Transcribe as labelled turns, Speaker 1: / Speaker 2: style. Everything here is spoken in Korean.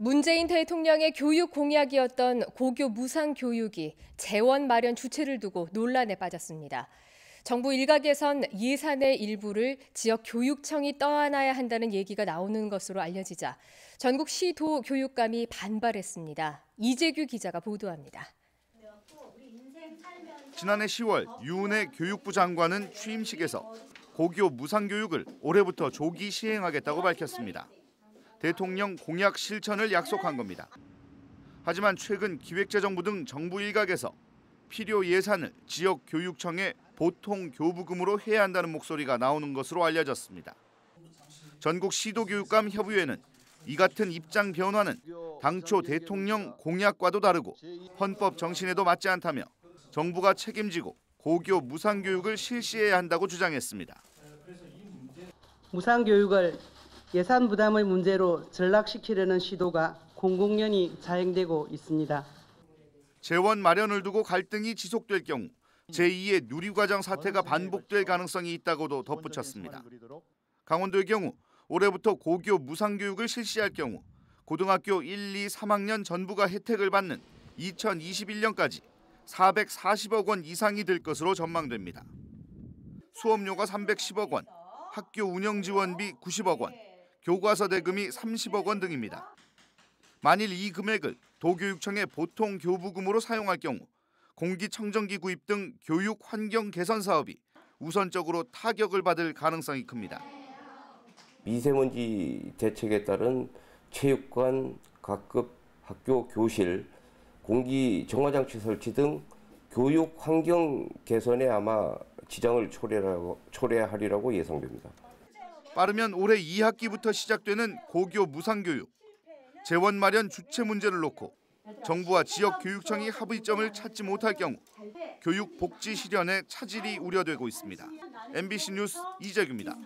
Speaker 1: 문재인 대통령의 교육 공약이었던 고교 무상교육이 재원 마련 주체를 두고 논란에 빠졌습니다. 정부 일각에선 예산의 일부를 지역 교육청이 떠안아야 한다는 얘기가 나오는 것으로 알려지자 전국 시도 교육감이 반발했습니다. 이재규 기자가 보도합니다.
Speaker 2: 지난해 10월 유은혜 교육부 장관은 취임식에서 고교 무상교육을 올해부터 조기 시행하겠다고 밝혔습니다. 대통령 공약 실천을 약속한 겁니다. 하지만 최근 기획재정부 등 정부 일각에서 필요 예산을 지역 교육청에 보통 교부금으로 해야 한다는 목소리가 나오는 것으로 알려졌습니다. 전국 시도교육감 협의회는 이 같은 입장 변화는 당초 대통령 공약과도 다르고 헌법 정신에도 맞지 않다며 정부가 책임지고 고교 무상교육을 실시해야 한다고 주장했습니다.
Speaker 3: 무상교육을 예산 부담의 문제로 전락시키려는 시도가 공공연히 자행되고 있습니다.
Speaker 2: 재원 마련을 두고 갈등이 지속될 경우 제2의 누리과정 사태가 반복될 가능성이 있다고도 덧붙였습니다. 강원도의 경우 올해부터 고교 무상교육을 실시할 경우 고등학교 1, 2, 3학년 전부가 혜택을 받는 2021년까지 440억 원 이상이 들 것으로 전망됩니다. 수업료가 310억 원, 학교 운영 지원비 90억 원, 교과서 대금이 30억 원 등입니다. 만일 이 금액을 도교육청의 보통 교부금으로 사용할 경우 공기청정기 구입 등 교육 환경 개선 사업이 우선적으로 타격을 받을 가능성이 큽니다.
Speaker 4: 미세먼지 대책에 따른 체육관, 각급 학교 교실, 공기 정화장치 설치 등 교육 환경 개선에 아마 지장을 초래하리라고 예상됩니다.
Speaker 2: 빠르면 올해 2학기부터 시작되는 고교 무상교육. 재원 마련 주체 문제를 놓고 정부와 지역교육청이 합의점을 찾지 못할 경우 교육 복지 실현에 차질이 우려되고 있습니다. MBC 뉴스 이재규입니다.